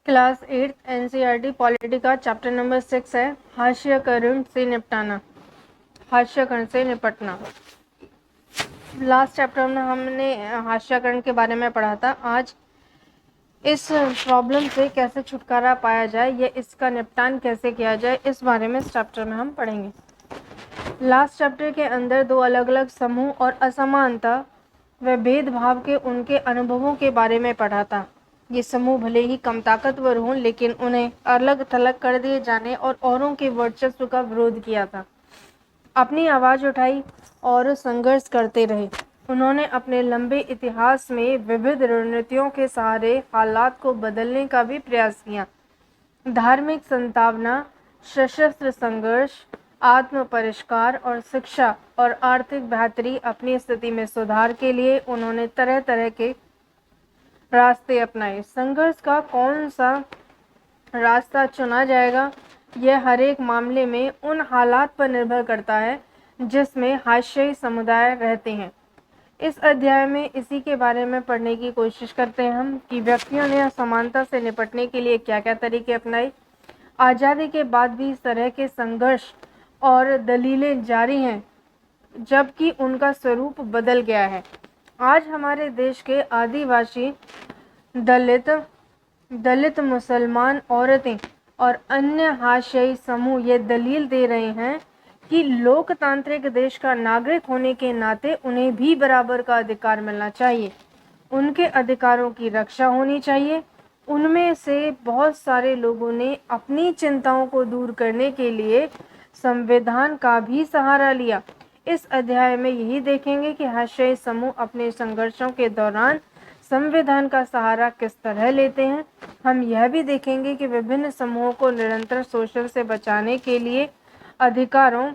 Class 8 NCERT polity का chapter number 6 है हास्यकरण से निपटाना, हास्यकरण से निपटना। लास्ट चैप्टर में हमने हास्यकरण के बारे में पढ़ा था। आज इस प्रॉब्लम से कैसे छुटकारा पाया जाए या इसका निपटान कैसे किया जाए, इस बारे में इस चैप्टर में हम पढ़ेंगे। लास्ट चैप्टर के अंदर दो अलग अलग समूह और असमानता व भेदभाव के उनके अनुभवों के बारे में पढ़ा था। ये समूह भले ही कम ताकतवर हों, लेकिन उन्हें अलग थलग कर दिए जाने और औरों के वर्चस्व का विरोध किया था। अपनी आवाज़ उठाई और संघर्ष करते रहे। उन्होंने अपने लंबे इतिहास में विविध रणनीतियों के सहारे हालात को बदलने का भी प्रयास किया। धार्मिक संतावना, सशस्त्र संघर्ष, आत्म परिष्कार और शिक्षा और आर्थिक बेहतरी, अपनी स्थिति में सुधार के लिए उन्होंने तरह तरह के रास्ते अपनाए। संघर्ष का कौन सा रास्ता चुना जाएगा, यह हर एक मामले में उन हालात पर निर्भर करता है जिसमें हास्यई समुदाय रहते हैं। इस अध्याय में इसी के बारे में पढ़ने की कोशिश करते हैं हम कि व्यक्तियों ने असमानता से निपटने के लिए क्या क्या तरीके अपनाए। आज़ादी के बाद भी इस तरह के संघर्ष और दलीलें जारी हैं, जबकि उनका स्वरूप बदल गया है। आज हमारे देश के आदिवासी, दलित मुसलमान औरतें और अन्य हाशियाई समूह ये दलील दे रहे हैं कि लोकतांत्रिक देश का नागरिक होने के नाते उन्हें भी बराबर का अधिकार मिलना चाहिए। उनके अधिकारों की रक्षा होनी चाहिए। उनमें से बहुत सारे लोगों ने अपनी चिंताओं को दूर करने के लिए संविधान का भी सहारा लिया। इस अध्याय में यही देखेंगे कि हाशियाई समूह अपने संघर्षों के दौरान संविधान का सहारा किस तरह लेते हैं। हम यह भी देखेंगे कि विभिन्न समूहों को निरंतर शोषण से बचाने के लिए अधिकारों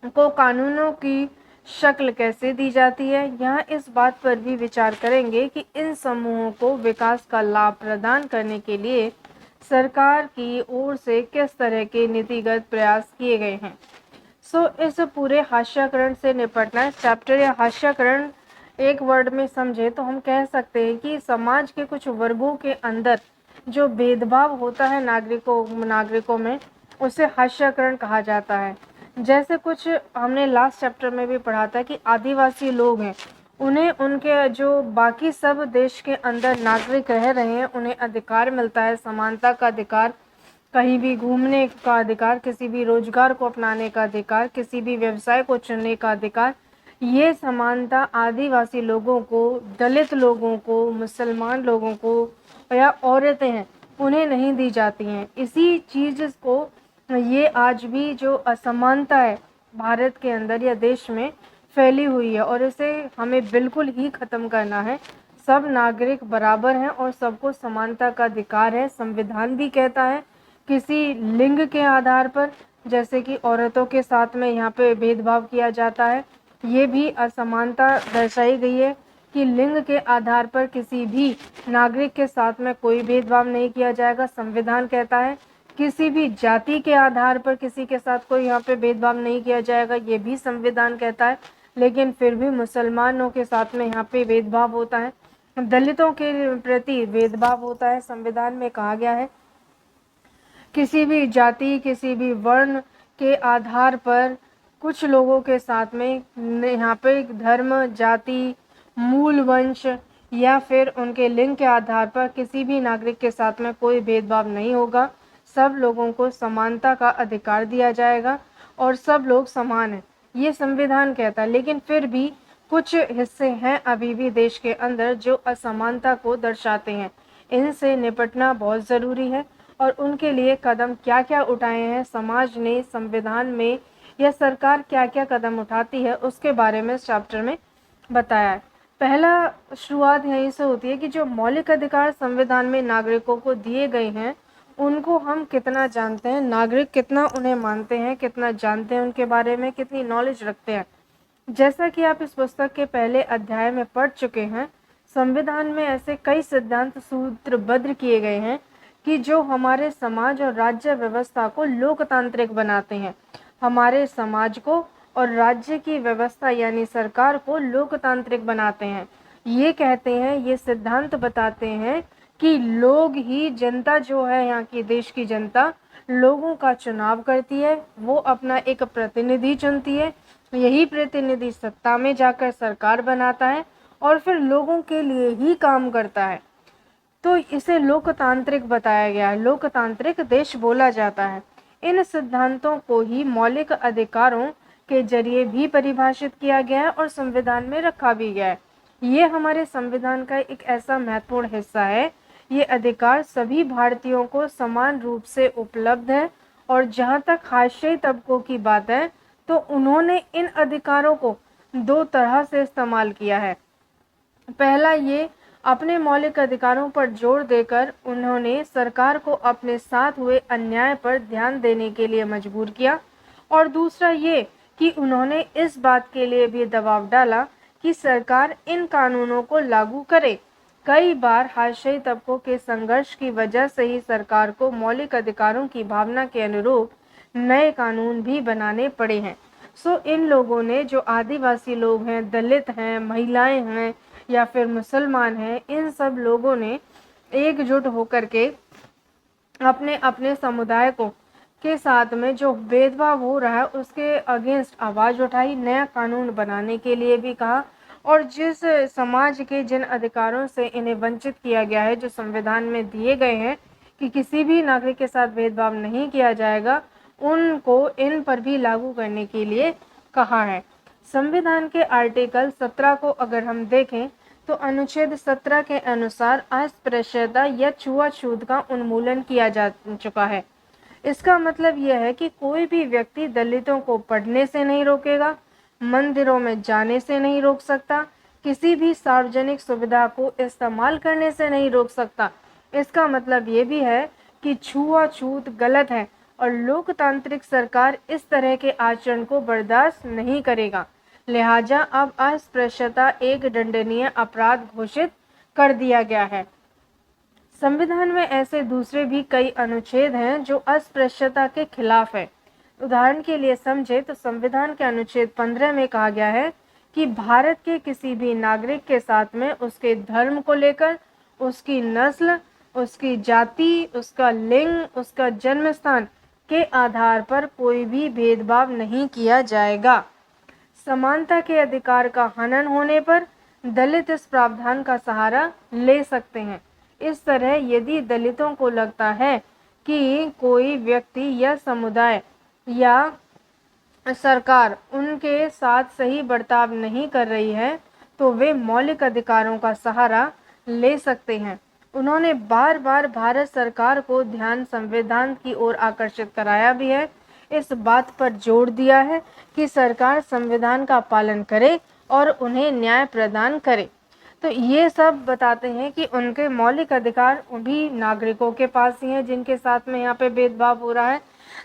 को कानूनों की शक्ल कैसे दी जाती है। यहाँ इस बात पर भी विचार करेंगे कि इन समूहों को विकास का लाभ प्रदान करने के लिए सरकार की ओर से किस तरह के नीतिगत प्रयास किए गए हैं। इस पूरे हास्यकरण से निपटना, इस चैप्टर या हास्यकरण एक वर्ड में समझे तो हम कह सकते हैं कि समाज के कुछ वर्गों के अंदर जो भेदभाव होता है नागरिकों में, उसे हास्यकरण कहा जाता है। जैसे कुछ हमने लास्ट चैप्टर में भी पढ़ा था कि आदिवासी लोग हैं, उन्हें उनके जो बाकी सब देश के अंदर नागरिक रह रहे हैं उन्हें अधिकार मिलता है, समानता का अधिकार, कहीं भी घूमने का अधिकार, किसी भी रोजगार को अपनाने का अधिकार, किसी भी व्यवसाय को चुनने का अधिकार। ये समानता आदिवासी लोगों को, दलित लोगों को, मुसलमान लोगों को या औरतें हैं उन्हें नहीं दी जाती हैं। इसी चीज़ को ये आज भी जो असमानता है भारत के अंदर या देश में फैली हुई है और इसे हमें बिल्कुल ही ख़त्म करना है। सब नागरिक बराबर हैं और सबको समानता का अधिकार है। संविधान भी कहता है किसी लिंग के आधार पर, जैसे कि औरतों के साथ में यहाँ पे भेदभाव किया जाता है, ये भी असमानता दर्शाई गई है कि लिंग के आधार पर किसी भी नागरिक के साथ में कोई भेदभाव नहीं किया जाएगा। संविधान कहता है किसी भी जाति के आधार पर किसी के साथ कोई यहाँ पे भेदभाव नहीं किया जाएगा, ये भी संविधान कहता है। लेकिन फिर भी मुसलमानों के साथ में यहाँ पे भेदभाव होता है, दलितों के प्रति भेदभाव होता है। संविधान में कहा गया है किसी भी जाति, किसी भी वर्ण के आधार पर कुछ लोगों के साथ में यहाँ पे धर्म, जाति, मूल वंश या फिर उनके लिंग के आधार पर किसी भी नागरिक के साथ में कोई भेदभाव नहीं होगा। सब लोगों को समानता का अधिकार दिया जाएगा और सब लोग समान हैं, ये संविधान कहता है। लेकिन फिर भी कुछ हिस्से हैं अभी भी देश के अंदर जो असमानता को दर्शाते हैं। इनसे निपटना बहुत ज़रूरी है और उनके लिए कदम क्या क्या उठाए हैं समाज ने, संविधान में, या सरकार क्या क्या कदम उठाती है, उसके बारे में इस चैप्टर में बताया है। पहला शुरुआत यहीं से होती है कि जो मौलिक अधिकार संविधान में नागरिकों को दिए गए हैं उनको हम कितना जानते हैं, नागरिक कितना उन्हें मानते हैं, कितना जानते हैं उनके बारे में, कितनी नॉलेज रखते हैं। जैसा कि आप इस पुस्तक के पहले अध्याय में पढ़ चुके हैं, संविधान में ऐसे कई सिद्धांत सूत्रबद्ध किए गए हैं कि जो हमारे समाज और राज्य व्यवस्था को लोकतांत्रिक बनाते हैं। हमारे समाज को और राज्य की व्यवस्था यानी सरकार को लोकतांत्रिक बनाते हैं। ये कहते हैं, ये सिद्धांत बताते हैं कि लोग ही, जनता जो है, यहाँ की देश की जनता लोगों का चुनाव करती है, वो अपना एक प्रतिनिधि चुनती है, यही प्रतिनिधि सत्ता में जाकर सरकार बनाता है और फिर लोगों के लिए ही काम करता है। तो इसे लोकतांत्रिक बताया गया है, लोकतांत्रिक देश बोला जाता है। इन सिद्धांतों को ही मौलिक अधिकारों के जरिए भी परिभाषित किया गया है और संविधान में रखा भी गया है। ये हमारे संविधान का एक ऐसा महत्वपूर्ण हिस्सा है। ये अधिकार सभी भारतीयों को समान रूप से उपलब्ध है और जहाँ तक हाशियाई तबकों की बात है तो उन्होंने इन अधिकारों को दो तरह से इस्तेमाल किया है। पहला, ये अपने मौलिक अधिकारों पर जोर देकर उन्होंने सरकार को अपने साथ हुए अन्याय पर ध्यान देने के लिए मजबूर किया, और दूसरा ये कि उन्होंने इस बात के लिए भी दबाव डाला कि सरकार इन कानूनों को लागू करे। कई बार हाशियाई तबकों के संघर्ष की वजह से ही सरकार को मौलिक अधिकारों की भावना के अनुरूप नए कानून भी बनाने पड़े हैं। इन लोगों ने, जो आदिवासी लोग हैं, दलित हैं, महिलाएं हैं या फिर मुसलमान हैं, इन सब लोगों ने एकजुट होकर के अपने अपने समुदाय को के साथ में जो भेदभाव हो रहा है उसके अगेंस्ट आवाज़ उठाई, नया कानून बनाने के लिए भी कहा, और जिस समाज के जिन अधिकारों से इन्हें वंचित किया गया है, जो संविधान में दिए गए हैं कि किसी भी नागरिक के साथ भेदभाव नहीं किया जाएगा, उनको इन पर भी लागू करने के लिए कहा है। संविधान के आर्टिकल 17 को अगर हम देखें तो अनुच्छेद 17 के अनुसार अस्पृश्यता या छुआछूत का उन्मूलन किया जा चुका है। इसका मतलब यह है कि कोई भी व्यक्ति दलितों को पढ़ने से नहीं रोकेगा, मंदिरों में जाने से नहीं रोक सकता, किसी भी सार्वजनिक सुविधा को इस्तेमाल करने से नहीं रोक सकता। इसका मतलब ये भी है कि छुआछूत गलत है और लोकतांत्रिक सरकार इस तरह के आचरण को बर्दाश्त नहीं करेगा। लिहाजा अब अस्पृश्यता एक दंडनीय अपराध घोषित कर दिया गया है। संविधान में ऐसे दूसरे भी कई अनुच्छेद हैं जो अस्पृश्यता के खिलाफ है। उदाहरण के लिए समझे तो संविधान के अनुच्छेद 15 में कहा गया है कि भारत के किसी भी नागरिक के साथ में उसके धर्म को लेकर, उसकी नस्ल, उसकी जाति, उसका लिंग, उसका जन्म स्थान के आधार पर कोई भी भेदभाव नहीं किया जाएगा। समानता के अधिकार का हनन होने पर दलित इस प्रावधान का सहारा ले सकते हैं। इस तरह यदि दलितों को लगता है कि कोई व्यक्ति या समुदाय या सरकार उनके साथ सही बर्ताव नहीं कर रही है तो वे मौलिक अधिकारों का सहारा ले सकते हैं। उन्होंने बार बार भारत सरकार को ध्यान संविधान की ओर आकर्षित कराया भी है, इस बात पर जोर दिया है कि सरकार संविधान का पालन करे और उन्हें न्याय प्रदान करे। तो ये सब बताते हैं कि उनके मौलिक अधिकार भी नागरिकों के पास ही हैं जिनके साथ में यहाँ पे भेदभाव हो रहा है,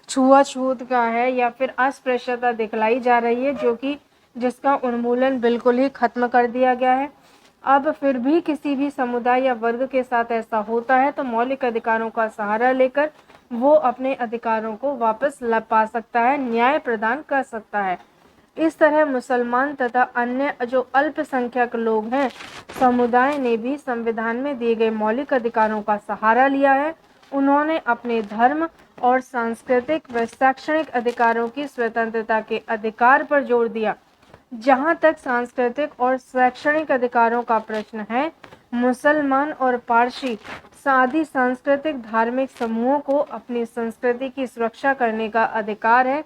छुआछूत का है या फिर अस्पृश्यता दिखलाई जा रही है, जो कि जिसका उन्मूलन बिल्कुल ही खत्म कर दिया गया है। अब फिर भी किसी भी समुदाय या वर्ग के साथ ऐसा होता है तो मौलिक अधिकारों का सहारा लेकर वो अपने अधिकारों को वापस पा सकता है, न्याय प्रदान कर सकता है। इस तरह मुसलमान तथा अन्य जो अल्पसंख्यक लोग हैं, समुदाय ने भी संविधान में दिए गए मौलिक अधिकारों का सहारा लिया है। उन्होंने अपने धर्म और सांस्कृतिक व शैक्षणिक अधिकारों की स्वतंत्रता के अधिकार पर जोर दिया। जहाँ तक सांस्कृतिक और शैक्षणिक अधिकारों का प्रश्न है, मुसलमान और पारसी आदि सांस्कृतिक धार्मिक समूहों को अपनी संस्कृति की सुरक्षा करने का अधिकार है।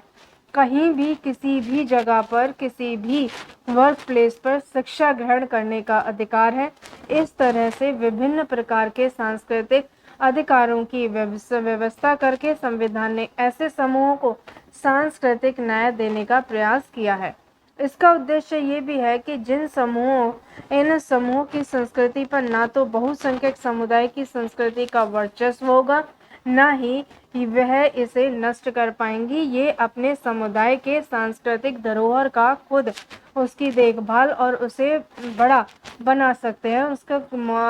कहीं भी, किसी भी जगह पर, किसी भी वर्क प्लेस पर शिक्षा ग्रहण करने का अधिकार है। इस तरह से विभिन्न प्रकार के सांस्कृतिक अधिकारों की व्यवस्था करके संविधान ने ऐसे समूहों को सांस्कृतिक न्याय देने का प्रयास किया है। इसका उद्देश्य ये भी है कि इन समूहों की संस्कृति पर ना तो बहुसंख्यक समुदाय की संस्कृति का वर्चस्व होगा, ना ही वह इसे नष्ट कर पाएंगी। ये अपने समुदाय के सांस्कृतिक धरोहर का खुद उसकी देखभाल और उसे बड़ा बना सकते हैं, उसका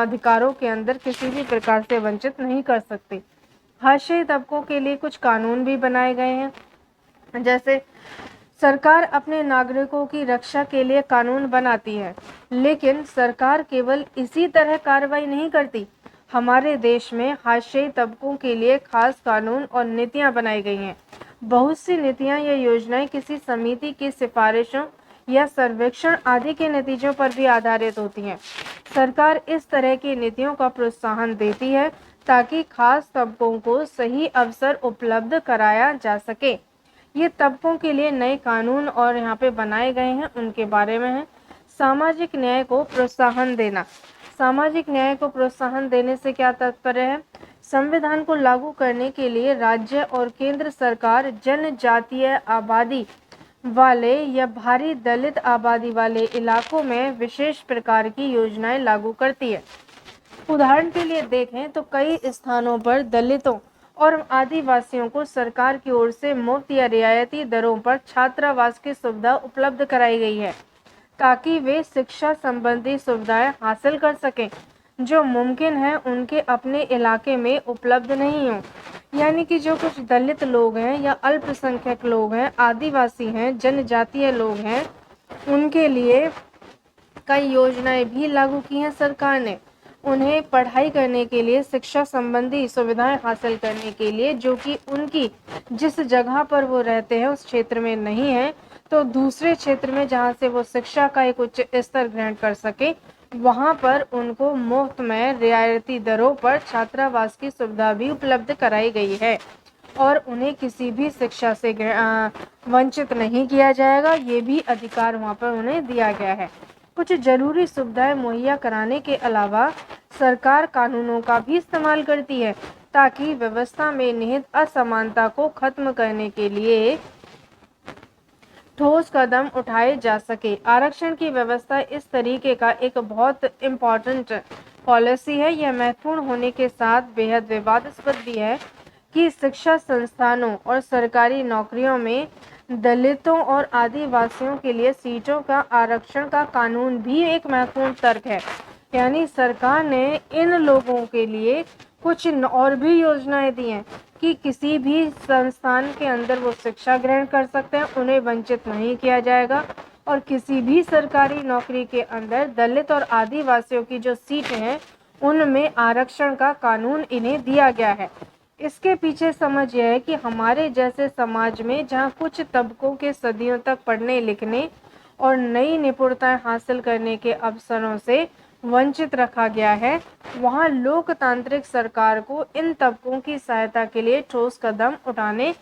अधिकारों के अंदर किसी भी प्रकार से वंचित नहीं कर सकते। हाशियाई तबकों के लिए कुछ कानून भी बनाए गए हैं, जैसे सरकार अपने नागरिकों की रक्षा के लिए कानून बनाती है, लेकिन सरकार केवल इसी तरह कार्रवाई नहीं करती। हमारे देश में हाशियाई तबकों के लिए खास कानून और नीतियां बनाई गई हैं। बहुत सी नीतियां या योजनाएं किसी समिति की सिफारिशों या सर्वेक्षण आदि के नतीजों पर भी आधारित होती हैं। सरकार इस तरह की नीतियों का प्रोत्साहन देती है ताकि खास तबकों को सही अवसर उपलब्ध कराया जा सके। ये तबकों के लिए नए कानून और यहाँ पे बनाए गए हैं, उनके बारे में है। सामाजिक न्याय को प्रोत्साहन देना। सामाजिक न्याय को प्रोत्साहन देने से क्या तात्पर्य है? संविधान को लागू करने के लिए राज्य और केंद्र सरकार जनजातीय आबादी वाले या भारी दलित आबादी वाले इलाकों में विशेष प्रकार की योजनाएं लागू करती है। उदाहरण के लिए देखें तो कई स्थानों पर दलितों और आदिवासियों को सरकार की ओर से मुफ्त या रियायती दरों पर छात्रावास की सुविधा उपलब्ध कराई गई है ताकि वे शिक्षा संबंधी सुविधाएं हासिल कर सकें जो मुमकिन है उनके अपने इलाके में उपलब्ध नहीं हो। यानी कि जो कुछ दलित लोग हैं या अल्पसंख्यक लोग हैं, आदिवासी हैं, जनजातीय लोग हैं, उनके लिए कई योजनाएं भी लागू की हैं सरकार ने। उन्हें पढ़ाई करने के लिए, शिक्षा संबंधी सुविधाएं हासिल करने के लिए, जो कि उनकी जिस जगह पर वो रहते हैं उस क्षेत्र में नहीं है, तो दूसरे क्षेत्र में जहां से वो शिक्षा का एक उच्च स्तर ग्रहण कर सके, वहां पर उनको मुफ्त में रियायती दरों पर छात्रावास की सुविधा भी उपलब्ध कराई गई है और उन्हें किसी भी शिक्षा से वंचित नहीं किया जाएगा। ये भी अधिकार वहां पर उन्हें दिया गया है। कुछ जरूरी सुविधाएं मुहैया कराने के अलावा सरकार कानूनों का भी इस्तेमाल करती है ताकि व्यवस्था में निहित असमानता को खत्म करने के लिए ठोस कदम उठाए जा सके। आरक्षण की व्यवस्था इस तरीके का एक बहुत इम्पोर्टेंट पॉलिसी है। यह महत्वपूर्ण होने के साथ बेहद विवादास्पद भी है कि शिक्षा संस्थानों और सरकारी नौकरियों में दलितों और आदिवासियों के लिए सीटों का आरक्षण का कानून भी एक महत्वपूर्ण तर्क है। यानी सरकार ने इन लोगों के लिए कुछ और भी योजनाएं दी हैं कि किसी भी संस्थान के अंदर वो शिक्षा ग्रहण कर सकते हैं, उन्हें वंचित नहीं किया जाएगा और किसी भी सरकारी नौकरी के अंदर दलित और आदिवासियों की जो सीटें हैं उनमें आरक्षण का कानून इन्हें दिया गया है। इसके पीछे समझ यह है कि हमारे जैसे समाज में जहाँ कुछ तबकों के सदियों तक पढ़ने लिखने और नई निपुणताएं हासिल करने के अवसरों से वंचित रखा गया है, वहाँ लोकतांत्रिक सरकार को इन तबकों की सहायता के लिए ठोस कदम उठाने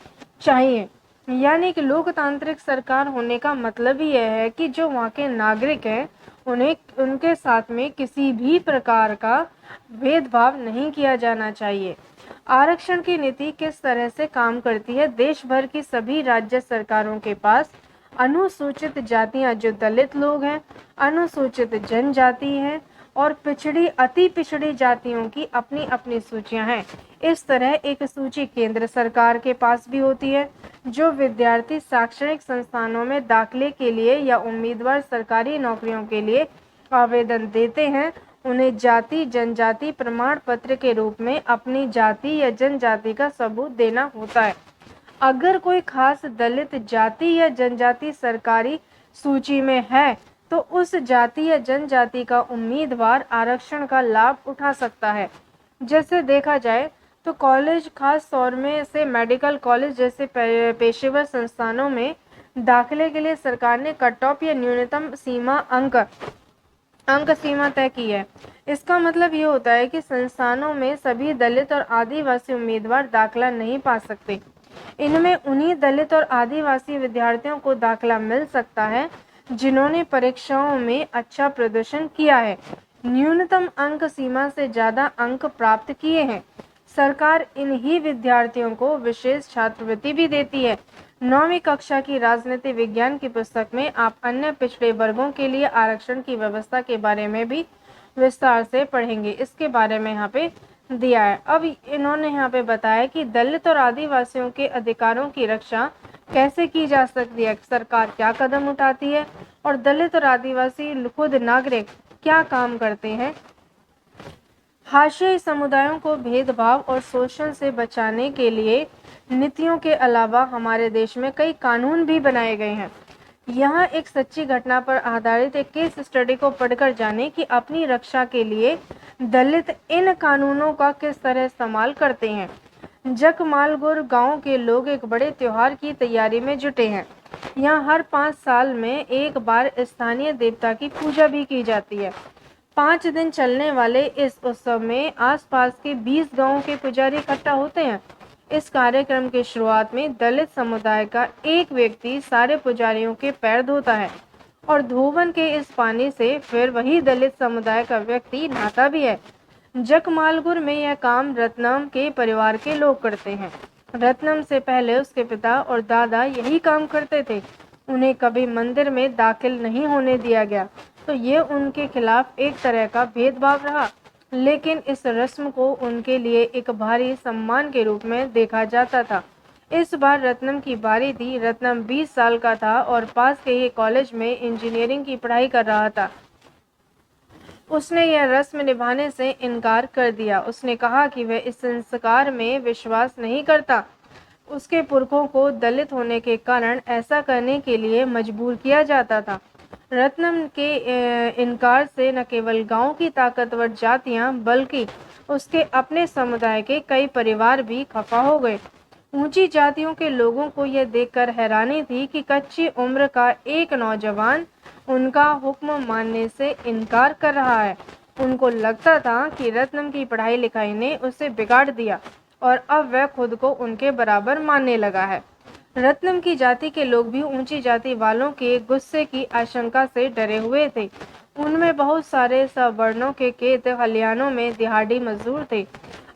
चाहिए। यानी कि लोकतांत्रिक सरकार होने का मतलब ही यह है कि जो वहाँ के नागरिक हैं उन्हें उनके साथ में किसी भी प्रकार का भेदभाव नहीं किया जाना चाहिए। आरक्षण की नीति किस तरह से काम करती है? देश भर की सभी राज्य सरकारों के पास अनुसूचित जातियां जो दलित लोग हैं, अनुसूचित जनजाति हैं और पिछड़ी अति पिछड़ी जातियों की अपनी अपनी सूचियां हैं। इस तरह एक सूची केंद्र सरकार के पास भी होती है। जो विद्यार्थी शैक्षणिक संस्थानों में दाखिले के लिए या उम्मीदवार सरकारी नौकरियों के लिए आवेदन देते हैं, उन्हें जाति जनजाति प्रमाण पत्र के रूप में अपनी जाति या जनजाति का सबूत देना होता है। अगर कोई खास दलित जाति या जनजाति सरकारी सूची में है तो उस जाति या जनजाति का उम्मीदवार आरक्षण का लाभ उठा सकता है। जैसे देखा जाए तो कॉलेज, खास तौर में से मेडिकल कॉलेज जैसे पेशेवर संस्थानों में दाखिले के लिए सरकार ने कट ऑफ या न्यूनतम सीमा अंक सीमा तय की है। इसका मतलब ये होता है कि संस्थानों में सभी दलित और आदिवासी उम्मीदवार दाखिला नहीं पा सकते। इनमें उन्हीं दलित और आदिवासी विद्यार्थियों को दाखिला मिल सकता है जिन्होंने परीक्षाओं में अच्छा प्रदर्शन किया है, न्यूनतम अंक सीमा से ज़्यादा अंक प्राप्त किए हैं। सरकार इन्हीं विद्यार्थियों को विशेष छात्रवृत्ति भी देती है। 9वीं कक्षा की राजनीति विज्ञान की पुस्तक में आप अन्य पिछड़े वर्गों के लिए आरक्षण की व्यवस्था के बारे में भी विस्तार से पढ़ेंगे। इसके बारे में यहाँ पे दिया है। अब इन्होंने यहाँ पे बताया कि दलित और आदिवासियों के अधिकारों की रक्षा कैसे की जा सकती है, सरकार क्या कदम उठाती है और दलित और आदिवासी खुद नागरिक क्या काम करते हैं। हाशियाई समुदायों को भेदभाव और शोषण से बचाने के लिए नीतियों के अलावा हमारे देश में कई कानून भी बनाए गए हैं। यह एक सच्ची घटना पर आधारित एक केस स्टडी को पढ़कर जाने कि अपनी रक्षा के लिए दलित इन कानूनों का किस तरह इस्तेमाल करते हैं। जकमालगुर गांव के लोग एक बड़े त्योहार की तैयारी में जुटे हैं। यहाँ हर 5 साल में एक बार स्थानीय देवता की पूजा भी की जाती है। 5 दिन चलने वाले इस उत्सव में आसपास के 20 गांवों के पुजारी इकट्ठा होते हैं। इस कार्यक्रम की शुरुआत में दलित समुदाय का एक व्यक्ति सारे पुजारियों के पैर धोता है और धोवन के इस पानी से फिर वही दलित समुदाय का व्यक्ति नहाता भी है। जकमालगुर में यह काम रत्नम के परिवार के लोग करते हैं। रत्नम से पहले उसके पिता और दादा यही काम करते थे। उन्हें कभी मंदिर में दाखिल नहीं होने दिया गया, तो ये उनके खिलाफ एक तरह का भेदभाव रहा, लेकिन इस रस्म को उनके लिए एक भारी सम्मान के रूप में देखा जाता था। इस बार रत्नम की बारी थी। रत्नम 20 साल का था और पास के ही कॉलेज में इंजीनियरिंग की पढ़ाई कर रहा था। उसने यह रस्म निभाने से इनकार कर दिया। उसने कहा कि वह इस संस्कार में विश्वास नहीं करता। उसके पुरखों को दलित होने के कारण ऐसा करने के लिए मजबूर किया जाता था। रत्नम के इनकार से न केवल गांव की ताकतवर जातियां बल्कि उसके अपने समुदाय के कई परिवार भी खफा हो गए। ऊंची जातियों के लोगों को यह देखकर हैरानी थी कि कच्ची उम्र का एक नौजवान उनका हुक्म मानने से इनकार कर रहा है। उनको लगता था कि रत्नम की पढ़ाई लिखाई ने उसे बिगाड़ दिया और अब वह खुद को उनके बराबर मानने लगा है। रत्नम की जाति के लोग भी ऊंची जाति वालों के गुस्से की आशंका से डरे हुए थे। उनमें बहुत सारे सवर्णों के खेत खलिहानों में दिहाड़ी मजदूर थे।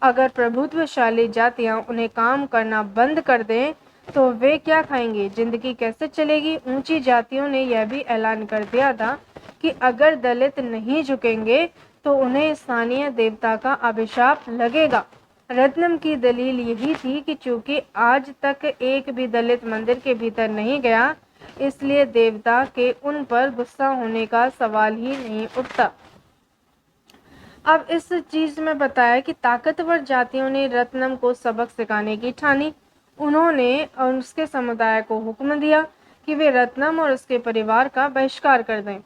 अगर प्रभुत्वशाली जातियां उन्हें काम करना बंद कर दें तो वे क्या खाएंगे, जिंदगी कैसे चलेगी। ऊंची जातियों ने यह भी ऐलान कर दिया था कि अगर दलित नहीं झुकेंगे तो उन्हें स्थानीय देवता का अभिशाप लगेगा। रत्नम की दलील यही थी कि चूंकि आज तक एक भी दलित मंदिर के भीतर नहीं गया, इसलिए देवता के उन पर गुस्सा होने का सवाल ही नहीं उठता। अब इस चीज में बताया कि ताकतवर जातियों ने रत्नम को सबक सिखाने की ठानी। उन्होंने उसके समुदाय को हुक्म दिया कि वे रत्नम और उसके परिवार का बहिष्कार कर दें।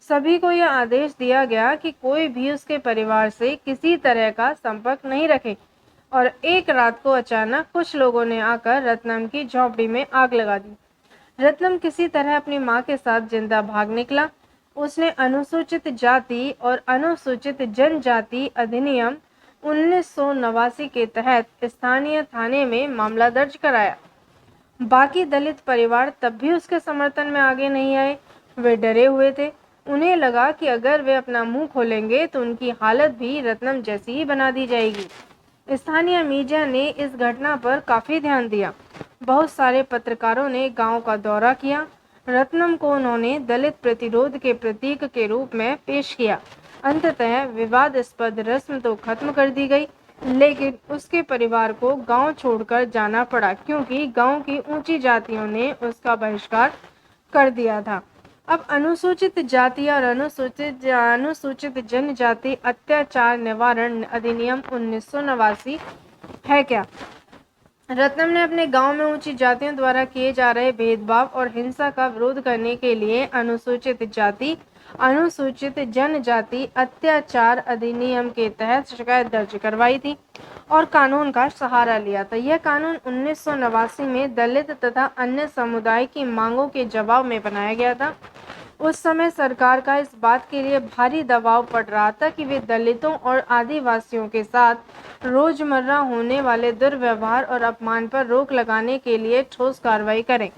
सभी को यह आदेश दिया गया कि कोई भी उसके परिवार से किसी तरह का संपर्क नहीं रखे। और एक रात को अचानक कुछ लोगों ने आकर रत्नम की झोपड़ी में आग लगा दी। रत्नम किसी तरह अपनी मां के साथ जिंदा भाग निकला। उसने अनुसूचित जाति और अनुसूचित जनजाति अधिनियम 1989 के तहत स्थानीय थाने में मामला दर्ज कराया। बाकी दलित परिवार तब भी उसके समर्थन में आगे नहीं आए। वे डरे हुए थे। उन्हें लगा कि अगर वे अपना मुंह खोलेंगे तो उनकी हालत भी रत्नम जैसी ही बना दी जाएगी। स्थानीय मीडिया ने इस घटना पर काफी ध्यान दिया। बहुत सारे पत्रकारों ने गांव का दौरा किया। रत्नम को उन्होंने दलित प्रतिरोध के प्रतीक के रूप में पेश किया। अंततः विवादास्पद रस्म तो खत्म कर दी गई, लेकिन उसके परिवार को गांव छोड़कर जाना पड़ा क्योंकि गांव की ऊंची जातियों ने उसका बहिष्कार कर दिया था। अब अनुसूचित जाति और अनुसूचित जनजाति अत्याचार निवारण अधिनियम 1989 है क्या? रत्नम ने अपने गांव में ऊंची जातियों द्वारा किए जा रहे भेदभाव और हिंसा का विरोध करने के लिए अनुसूचित जाति अनुसूचित जनजाति अत्याचार अधिनियम के तहत शिकायत दर्ज करवाई थी और कानून का सहारा लिया था। यह कानून 1989 में दलित तथा अन्य समुदाय की मांगों के जवाब में बनाया गया था। उस समय सरकार का इस बात के लिए भारी दबाव पड़ रहा था कि वे दलितों और आदिवासियों के साथ रोजमर्रा होने वाले दुर्व्यवहार और अपमान पर रोक लगाने के लिए ठोस कार्रवाई करें।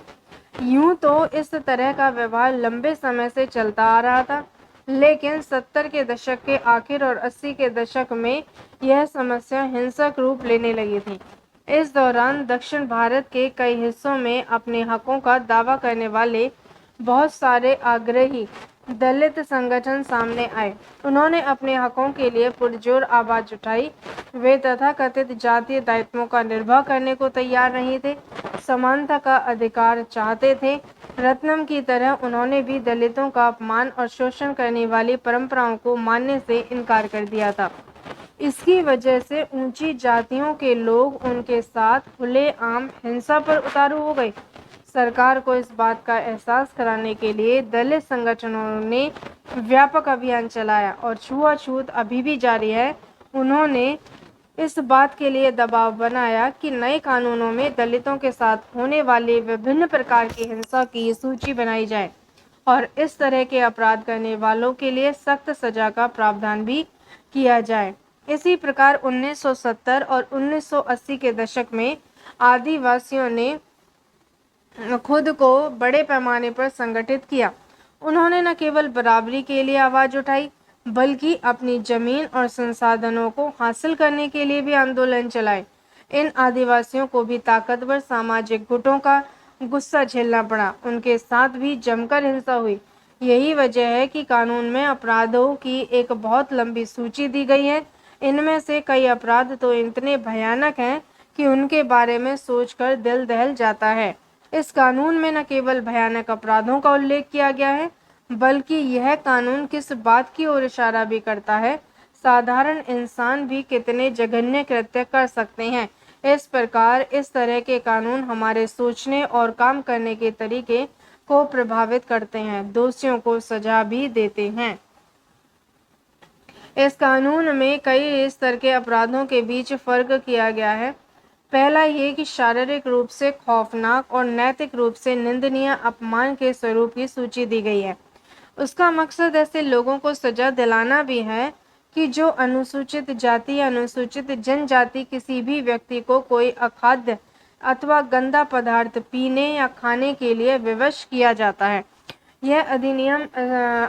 यूं तो इस तरह का व्यवहार लंबे समय से चलता आ रहा था, लेकिन 70 के दशक के आखिर और 80 के दशक में यह समस्या हिंसक रूप लेने लगी थी। इस दौरान दक्षिण भारत के कई हिस्सों में अपने हकों का दावा करने वाले बहुत सारे आग्रही दलित संगठन सामने आए। उन्होंने अपने हकों के लिए पुरजोर आवाज उठाई। वे तथाकथित जातीय दायित्वों का निर्वाह करने को तैयार नहीं थे, समानता का अधिकार चाहते थे। रत्नम की तरह उन्होंने भी दलितों का अपमान और शोषण करने वाली परंपराओं को मानने से इनकार कर दिया था। इसकी वजह से ऊंची जातियों के लोग उनके साथ खुलेआम हिंसा पर उतारू हो गए। सरकार को इस बात का एहसास कराने के लिए दलित संगठनों ने व्यापक अभियान चलाया और छुआछूत अभी भी जारी है। उन्होंने इस बात के लिए दबाव बनाया कि नए कानूनों में दलितों के साथ होने वाली विभिन्न प्रकार की हिंसा की सूची बनाई जाए और इस तरह के अपराध करने वालों के लिए सख्त सजा का प्रावधान भी किया जाए। इसी प्रकार 1970 और 1980 के दशक में आदिवासियों ने खुद को बड़े पैमाने पर संगठित किया। उन्होंने न केवल बराबरी के लिए आवाज उठाई, बल्कि अपनी जमीन और संसाधनों को हासिल करने के लिए भी आंदोलन चलाए। इन आदिवासियों को भी ताकतवर सामाजिक गुटों का गुस्सा झेलना पड़ा। उनके साथ भी जमकर हिंसा हुई। यही वजह है कि कानून में अपराधों की एक बहुत लंबी सूची दी गई है। इनमें से कई अपराध तो इतने भयानक हैं कि उनके बारे में सोचकर दिल दहल जाता है। इस कानून में न केवल भयानक अपराधों का उल्लेख किया गया है, बल्कि यह कानून किस बात की ओर इशारा भी करता है, साधारण इंसान भी कितने जघन्य कृत्य कर सकते हैं। इस प्रकार इस तरह के कानून हमारे सोचने और काम करने के तरीके को प्रभावित करते हैं, दोषियों को सजा भी देते हैं। इस कानून में कई स्तर के अपराधों के बीच फर्क किया गया है। पहला ये कि शारीरिक रूप से खौफनाक और नैतिक रूप से निंदनीय अपमान के स्वरूप की सूची दी गई है। उसका मकसद ऐसे लोगों को सजा दिलाना भी है कि जो अनुसूचित जाति या अनुसूचित जनजाति किसी भी व्यक्ति को कोई अखाद्य अथवा गंदा पदार्थ पीने या खाने के लिए विवश किया जाता है। यह अधिनियम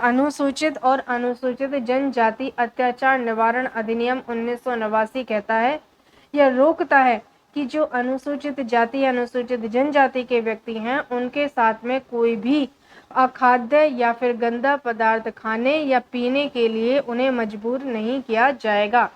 अनुसूचित और अनुसूचित जनजाति अत्याचार निवारण अधिनियम 1989 कहता है, यह रोकता है कि जो अनुसूचित जाति अनुसूचित जनजाति के व्यक्ति हैं, उनके साथ में कोई भी अखाद्य या फिर गंदा पदार्थ खाने या पीने के लिए उन्हें मजबूर नहीं किया जाएगा।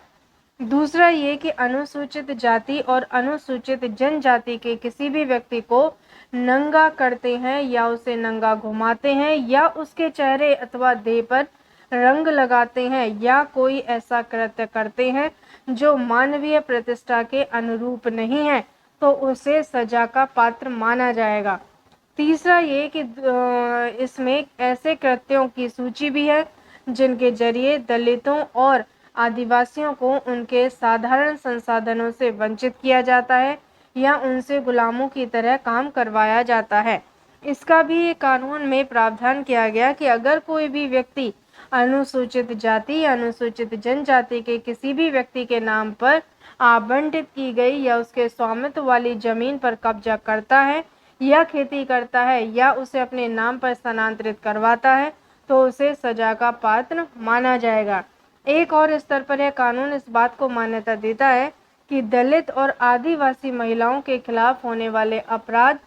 दूसरा ये कि अनुसूचित जाति और अनुसूचित जनजाति के किसी भी व्यक्ति को नंगा करते हैं या उसे नंगा घुमाते हैं या उसके चेहरे अथवा देह पर रंग लगाते हैं या कोई ऐसा कृत्य करते हैं जो मानवीय प्रतिष्ठा के अनुरूप नहीं है, तो उसे सजा का पात्र माना जाएगा। तीसरा ये कि इसमें ऐसे कृत्यों की सूची भी है जिनके जरिए दलितों और आदिवासियों को उनके साधारण संसाधनों से वंचित किया जाता है या उनसे गुलामों की तरह काम करवाया जाता है। इसका भी कानून में प्रावधान किया गया कि अगर कोई भी व्यक्ति अनुसूचित जाति या अनुसूचित जनजाति के किसी भी व्यक्ति के नाम पर आवंटित की गई या उसके स्वामित्व वाली जमीन पर कब्जा करता है या खेती करता है या उसे अपने नाम पर स्थानांतरित करवाता है, तो उसे सजा का पात्र माना जाएगा। एक और स्तर पर यह कानून इस बात को मान्यता देता है कि दलित और आदिवासी महिलाओं के खिलाफ होने वाले अपराध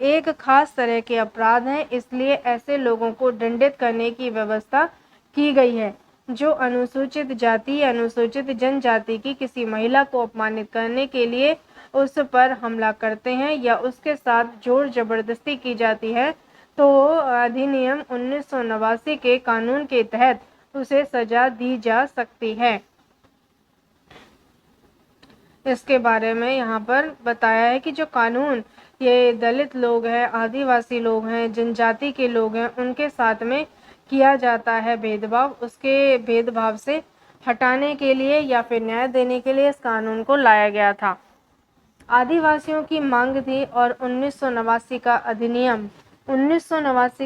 एक खास तरह के अपराध हैं, इसलिए ऐसे लोगों को दंडित करने की व्यवस्था की गई है जो अनुसूचित जाति या अनुसूचित जनजाति की किसी महिला को अपमानित करने के लिए उस पर हमला करते हैं या उसके साथ जोर जबरदस्ती की जाती है, तो अधिनियम 1989 के कानून के तहत उसे सजा दी जा सकती है। इसके बारे में यहाँ पर बताया है कि जो कानून ये दलित लोग हैं, आदिवासी लोग हैं, जनजाति के लोग हैं, उनके साथ में किया जाता है भेदभाव, उसके भेदभाव से हटाने के लिए या फिर न्याय देने के लिए इस कानून को लाया गया था। आदिवासियों की मांग थी और 1989 का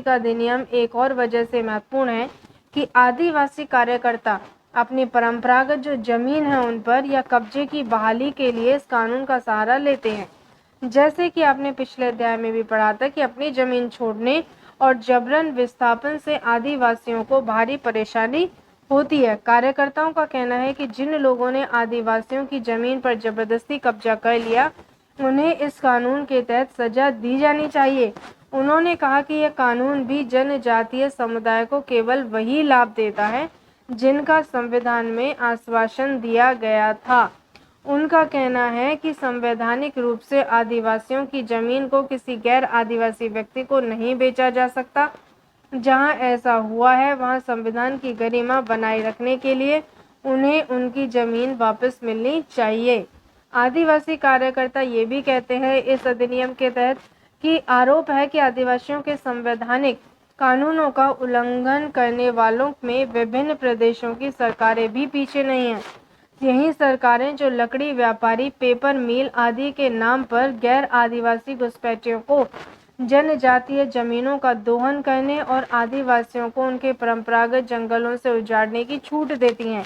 अधिनियम एक और वजह से महत्वपूर्ण है कि आदिवासी कार्यकर्ता अपनी परंपरागत जो जमीन है उन पर या कब्जे की बहाली के लिए इस कानून का सहारा लेते हैं। जैसे कि आपने पिछले अध्याय में भी पढ़ा था कि अपनी जमीन छोड़ने और जबरन विस्थापन से आदिवासियों को भारी परेशानी होती है। कार्यकर्ताओं का कहना है कि जिन लोगों ने आदिवासियों की जमीन पर जबरदस्ती कब्जा कर लिया, उन्हें इस कानून के तहत सजा दी जानी चाहिए। उन्होंने कहा कि यह कानून भी जनजातीय समुदाय को केवल वही लाभ देता है जिनका संविधान में आश्वासन दिया गया था। उनका कहना है कि संवैधानिक रूप से आदिवासियों की जमीन को किसी गैर आदिवासी व्यक्ति को नहीं बेचा जा सकता। जहां ऐसा हुआ है वहां संविधान की गरिमा बनाए रखने के लिए उन्हें उनकी जमीन वापस मिलनी चाहिए। आदिवासी कार्यकर्ता ये भी कहते हैं इस अधिनियम के तहत कि आरोप है कि आदिवासियों के संवैधानिक कानूनों का उल्लंघन करने वालों में विभिन्न प्रदेशों की सरकारें भी पीछे नहीं हैं। यही सरकारें जो लकड़ी व्यापारी, पेपर मिल आदि के नाम पर गैर आदिवासी घुसपैठियों को जनजातीय जमीनों का दोहन करने और आदिवासियों को उनके परंपरागत जंगलों से उजाड़ने की छूट देती हैं।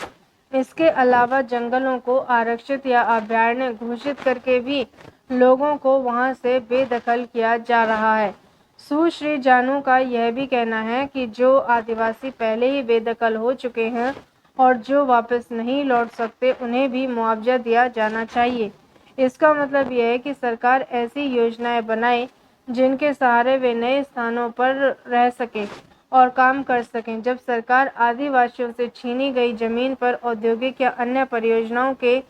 इसके अलावा जंगलों को आरक्षित या अभयारण्य घोषित करके भी लोगों को वहां से बेदखल किया जा रहा है। सुश्री जानू का यह भी कहना है कि जो आदिवासी पहले ही बेदखल हो चुके हैं और जो वापस नहीं लौट सकते, उन्हें भी मुआवजा दिया जाना चाहिए। इसका मतलब यह है कि सरकार ऐसी योजनाएं बनाए जिनके सहारे वे नए स्थानों पर रह सकें और काम कर सकें। जब सरकार आदिवासियों से छीनी गई जमीन पर औद्योगिक या अन्य परियोजनाओं के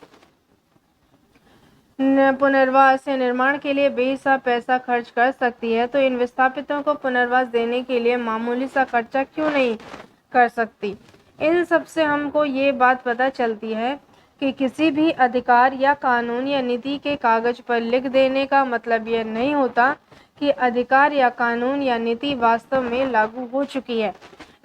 पुनर्वास या निर्माण के लिए बेहिसाब पैसा खर्च कर सकती है, तो इन विस्थापितों को पुनर्वास देने के लिए मामूली सा खर्चा क्यों नहीं कर सकती। इन सब से हमको ये बात पता चलती है कि किसी भी अधिकार या कानून या नीति के कागज पर लिख देने का मतलब यह नहीं होता कि अधिकार या कानून या नीति वास्तव में लागू हो चुकी है।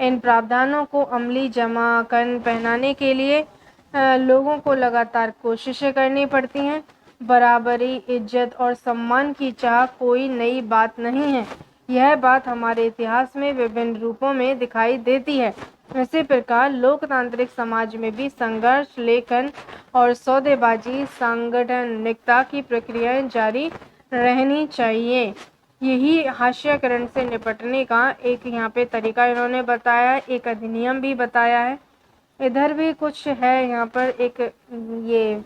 इन प्रावधानों को अमली जमा कर पहनाने के लिए लोगों को लगातार कोशिशें करनी पड़ती हैं। बराबरी, इज्जत और सम्मान की चाह कोई नई बात नहीं है। यह बात हमारे इतिहास में विभिन्न रूपों में दिखाई देती है। इसी प्रकार लोकतांत्रिक समाज में भी संघर्ष, लेखन और सौदेबाजी, सांगठनिकता की प्रक्रियाएं जारी रहनी चाहिए। यही हास्यकरण से निपटने का एक यहाँ पे तरीका इन्होंने बताया, एक अधिनियम भी बताया है। इधर भी कुछ है, यहाँ पर एक ये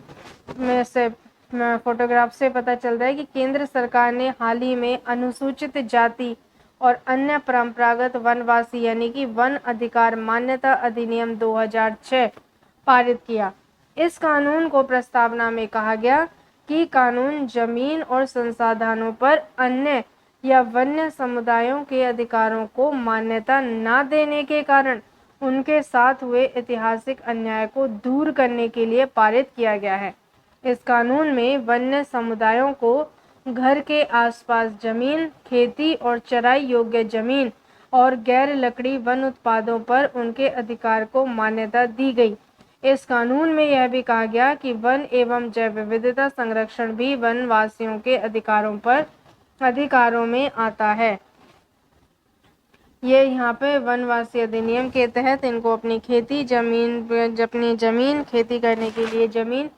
में से फोटोग्राफ से पता चल रहा है कि केंद्र सरकार ने हाल ही में अनुसूचित जाति और अन्य परंपरागत वनवासी यानी कि वन अधिकार मान्यता अधिनियम 2006 पारित किया। इस कानून को प्रस्तावना में कहा गया कि कानून जमीन और संसाधनों पर अन्य या वन्य समुदायों के अधिकारों को मान्यता न देने के कारण उनके साथ हुए ऐतिहासिक अन्याय को दूर करने के लिए पारित किया गया है। इस कानून में वन्य समुदायों को घर के आसपास जमीन, खेती और चराई योग्य जमीन और गैर लकड़ी वन उत्पादों पर उनके अधिकार को मान्यता दी गई। इस कानून में यह भी कहा गया कि वन एवं जैव विविधता संरक्षण भी वनवासियों के अधिकारों में आता है। ये यहाँ पे वनवासी अधिनियम के तहत इनको अपनी जमीन, खेती करने के लिए जमीन,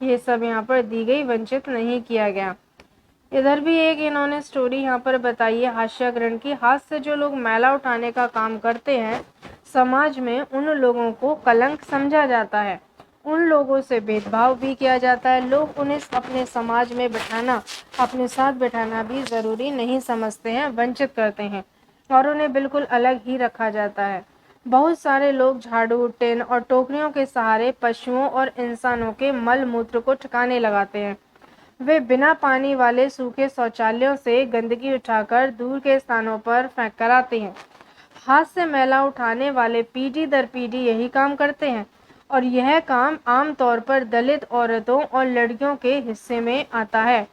ये सब यहाँ पर दी गई, वंचित नहीं किया गया। इधर भी एक इन्होंने स्टोरी यहाँ पर बताई है हास्यग्रहण की। हाथ से जो लोग मैला उठाने का काम करते हैं, समाज में उन लोगों को कलंक समझा जाता है, उन लोगों से भेदभाव भी किया जाता है। लोग उन्हें अपने समाज में बैठाना, अपने साथ बैठाना भी ज़रूरी नहीं समझते हैं, वंचित करते हैं और उन्हें बिल्कुल अलग ही रखा जाता है। बहुत सारे लोग झाड़ू, टिन और टोकरियों के सहारे पशुओं और इंसानों के मल मूत्र को ठिकाने लगाते हैं। वे बिना पानी वाले सूखे शौचालयों से गंदगी उठाकर दूर के स्थानों पर फेंक कर आते हैं। हाथ से मैला उठाने वाले पीढ़ी दर पीढ़ी यही काम करते हैं और यह काम आमतौर पर दलित औरतों और लड़कियों के हिस्से में आता है।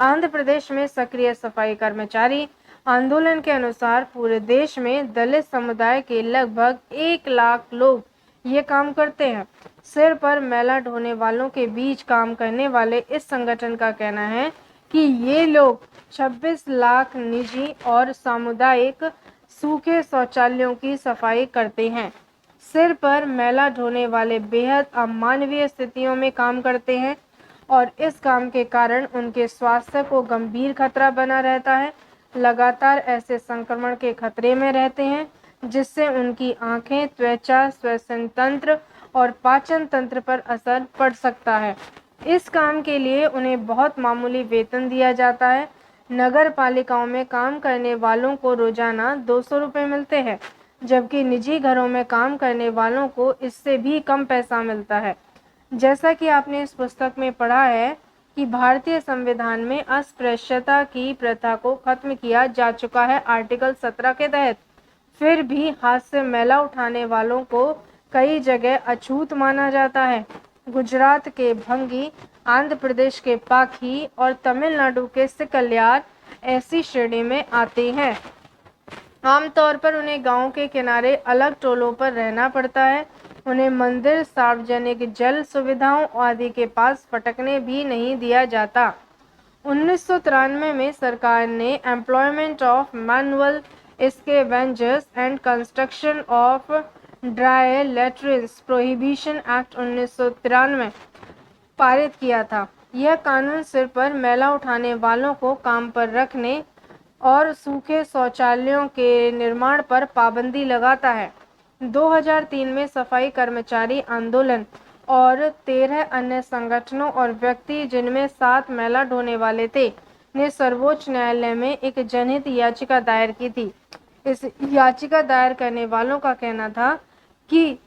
आंध्र प्रदेश में सक्रिय सफाई कर्मचारी आंदोलन के अनुसार पूरे देश में दलित समुदाय के लगभग 1 लाख लोग ये काम करते हैं। सिर पर मैला ढोने वालों के बीच काम करने वाले इस संगठन का कहना है कि ये लोग 26 लाख निजी और सामुदायिक सूखे शौचालयों की सफाई करते हैं। सिर पर मैला ढोने वाले बेहद अमानवीय स्थितियों में काम करते हैं और इस काम के कारण उनके स्वास्थ्य को गंभीर खतरा बना रहता है। लगातार ऐसे संक्रमण के खतरे में रहते हैं जिससे उनकी आंखें, त्वचा, श्वसन तंत्र और पाचन तंत्र पर असर पड़ सकता है। इस काम के लिए उन्हें बहुत मामूली वेतन दिया जाता है। नगर पालिकाओं में काम करने वालों को रोजाना 200 रुपये मिलते हैं, जबकि निजी घरों में काम करने वालों को इससे भी कम पैसा मिलता है। जैसा कि आपने इस पुस्तक में पढ़ा है कि भारतीय संविधान में अस्पृश्यता की प्रथा को खत्म किया जा चुका है आर्टिकल 17 के तहत, फिर भी हाथ से मैला उठाने वालों को कई जगह अछूत माना जाता है। गुजरात के भंगी, आंध्र प्रदेश के पाखी और तमिलनाडु के सिकल्यार ऐसी श्रेणी में आते हैं। आमतौर पर उन्हें गांव के किनारे अलग टोलों पर रहना पड़ता है। उन्हें मंदिर, सार्वजनिक जल सुविधाओं आदि के पास फटकने भी नहीं दिया जाता। 1993 में सरकार ने employment of manual scavengers and construction of dry latrines prohibition act 1993 पारित किया था। यह कानून सिर पर मैला उठाने वालों को काम पर रखने और सूखे शौचालयों के निर्माण पर पाबंदी लगाता है। 2003 में सफाई कर्मचारी आंदोलन और 13 अन्य संगठनों और व्यक्ति, जिनमें 7 मैला ढोने वाले थे, ने सर्वोच्च न्यायालय में एक जनहित याचिका दायर की थी। इस याचिका दायर करने वालों का कहना था कि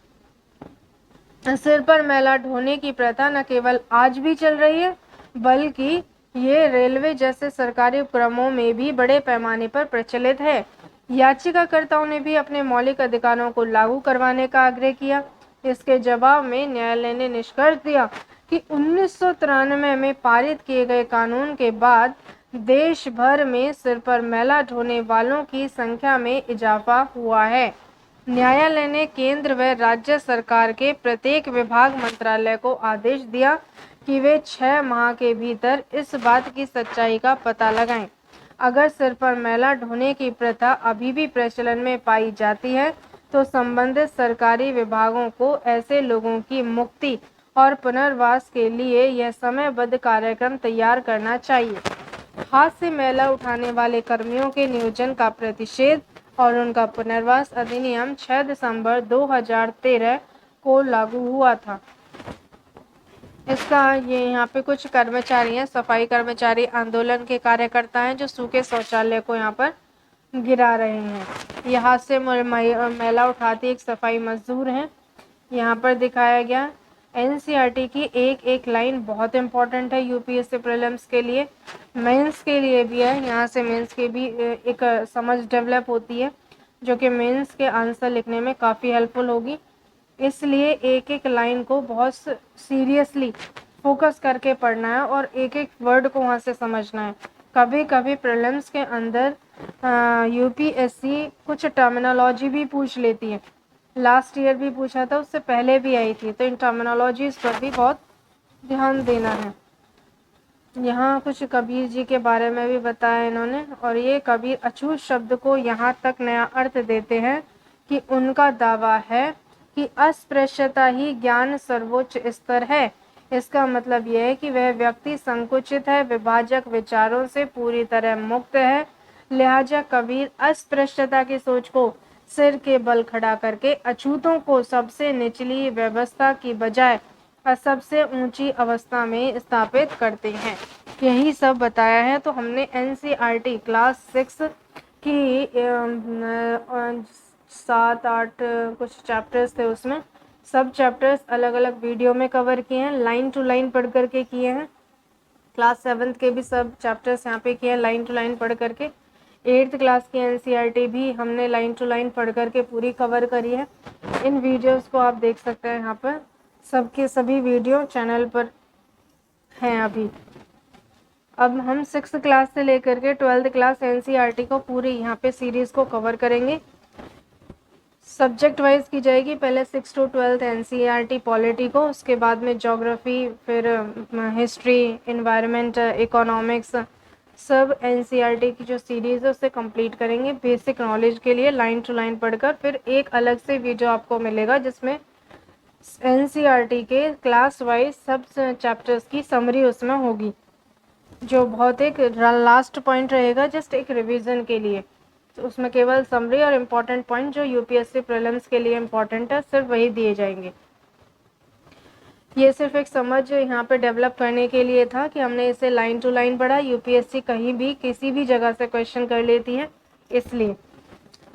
सिर पर मैला ढोने की प्रथा न केवल आज भी चल रही है, बल्कि ये रेलवे जैसे सरकारी उपक्रमों में भी बड़े पैमाने पर प्रचलित है। याचिकाकर्ताओं ने भी अपने मौलिक अधिकारों को लागू करवाने का आग्रह किया। इसके जवाब में न्यायालय ने निष्कर्ष दिया कि 1993 में पारित किए गए कानून के बाद देश भर में सिर पर मैला ढोने वालों की संख्या में इजाफा हुआ है। न्यायालय ने केंद्र व राज्य सरकार के प्रत्येक विभाग, मंत्रालय को आदेश दिया कि वे 6 माह के भीतर इस बात की सच्चाई का पता लगाएं। अगर सिर पर मैला ढोने की प्रथा अभी भी प्रचलन में पाई जाती है, तो संबंधित सरकारी विभागों को ऐसे लोगों की मुक्ति और पुनर्वास के लिए यह समयबद्ध कार्यक्रम तैयार करना चाहिए। हाथ से मैला उठाने वाले कर्मियों के नियोजन का प्रतिषेध और उनका पुनर्वास अधिनियम 6 दिसंबर 2013 को लागू हुआ था। इसका ये यहाँ पे कुछ कर्मचारी हैं, सफाई कर्मचारी आंदोलन के कार्यकर्ता हैं, जो सूखे शौचालय को यहाँ पर गिरा रहे हैं। यहाँ से मैला उठाती एक सफाई मजदूर हैं। यहाँ पर दिखाया गया एनसीईआरटी की एक एक लाइन बहुत इंपॉर्टेंट है यूपीएससी प्रीलिम्स के लिए, मेंस के लिए भी है। यहाँ से मेंस के भी एक समझ डेवलप होती है, जो कि मेंस के आंसर लिखने में काफ़ी हेल्पफुल होगी। इसलिए एक एक लाइन को बहुत सीरियसली फोकस करके पढ़ना है और एक एक वर्ड को वहाँ से समझना है। कभी कभी प्रीलिम्स के अंदर यूपीएससी कुछ टर्मिनोलॉजी भी पूछ लेती है। लास्ट ईयर भी पूछा था, उससे पहले भी आई थी, तो इन टर्मिनोलॉजीज पर भी बहुत ध्यान देना है। यहाँ कुछ कबीर जी के बारे में भी बताया इन्होंने, और ये कबीर अछूत शब्द को यहाँ तक नया अर्थ देते हैं कि उनका दावा है कि अस्पृश्यता ही ज्ञान सर्वोच्च स्तर है। इसका मतलब यह है कि वह व्यक्ति संकुचित है, विभाजक विचारों से पूरी तरह मुक्त है। लिहाजा कबीर अस्पृश्यता की सोच को सिर के बल खड़ा करके अछूतों को सबसे निचली व्यवस्था की बजाय सबसे ऊंची अवस्था में स्थापित करते हैं। यही सब बताया है। तो हमने एनसीईआरटी क्लास 6 की 7-8 कुछ चैप्टर्स थे, उसमें सब चैप्टर्स अलग अलग वीडियो में कवर किए हैं, लाइन टू लाइन पढ़ करके किए हैं। क्लास 7th के भी सब चैप्टर्स यहाँ पे किए हैं लाइन टू लाइन पढ़ करके। 8th क्लास की एनसीईआरटी भी हमने लाइन टू लाइन पढ़ करके पूरी कवर करी है। इन वीडियोस को आप देख सकते हैं, यहाँ पर सबके सभी वीडियो चैनल पर हैं अभी। अब हम 6th क्लास से लेकर के 12th क्लास एनसीईआरटी को पूरी यहाँ पे सीरीज को कवर करेंगे। सब्जेक्ट वाइज की जाएगी, पहले 6 to 12 एनसीईआरटी पॉलिटी को, उसके बाद में ज्योग्राफी, फिर हिस्ट्री, इन्वायरमेंट, इकोनॉमिक्स, सब एनसीईआरटी की जो सीरीज है उससे कंप्लीट करेंगे बेसिक नॉलेज के लिए लाइन टू लाइन पढ़कर। फिर एक अलग से वीडियो आपको मिलेगा जिसमें एनसीईआरटी के क्लास वाइज सब चैप्टर्स की समरी उसमें होगी, जो बहुत एक लास्ट पॉइंट रहेगा जस्ट एक रिवीजन के लिए। तो उसमें केवल समरी और इम्पॉर्टेंट पॉइंट जो यूपीएससी प्रीलिम्स के लिए इम्पॉर्टेंट है सिर्फ वही दिए जाएंगे। ये सिर्फ एक समझ यहाँ पे डेवलप करने के लिए था कि हमने इसे लाइन टू लाइन पढ़ा। यूपीएससी कहीं भी किसी भी जगह से क्वेश्चन कर लेती है, इसलिए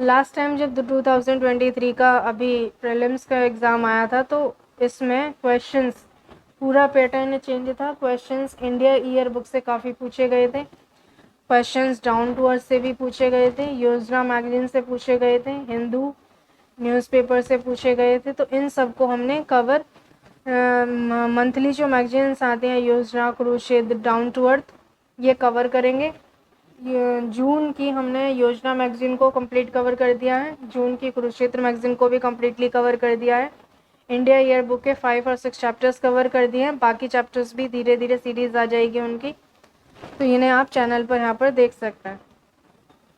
लास्ट टाइम जब 2023 का अभी प्रीलिम्स का एग्ज़ाम आया था तो इसमें क्वेश्चंस पूरा पैटर्न चेंज था। क्वेश्चंस इंडिया ईयर बुक से काफ़ी पूछे गए थे, क्वेश्चंस डाउन टू अर्थ से भी पूछे गए थे, योजना मैगजीन से पूछे गए थे, हिंदू न्यूज़पेपर से पूछे गए थे। तो इन सब को हमने कवर, मंथली जो मैगजीन्स आते हैं, योजना, कुरुक्षेत्र, डाउन टू अर्थ, ये कवर करेंगे। जून की हमने योजना मैगज़ीन को कंप्लीट कवर कर दिया है, जून की कुरुक्षेत्र मैगज़ीन को भी कम्प्लीटली कवर कर दिया है। इंडिया ईयर बुक के 5 और 6 चैप्टर्स कवर कर दिए हैं, बाकी चैप्टर्स भी धीरे धीरे सीरीज़ आ जाएगी उनकी, तो इन्हें आप चैनल पर यहाँ पर देख सकते हैं।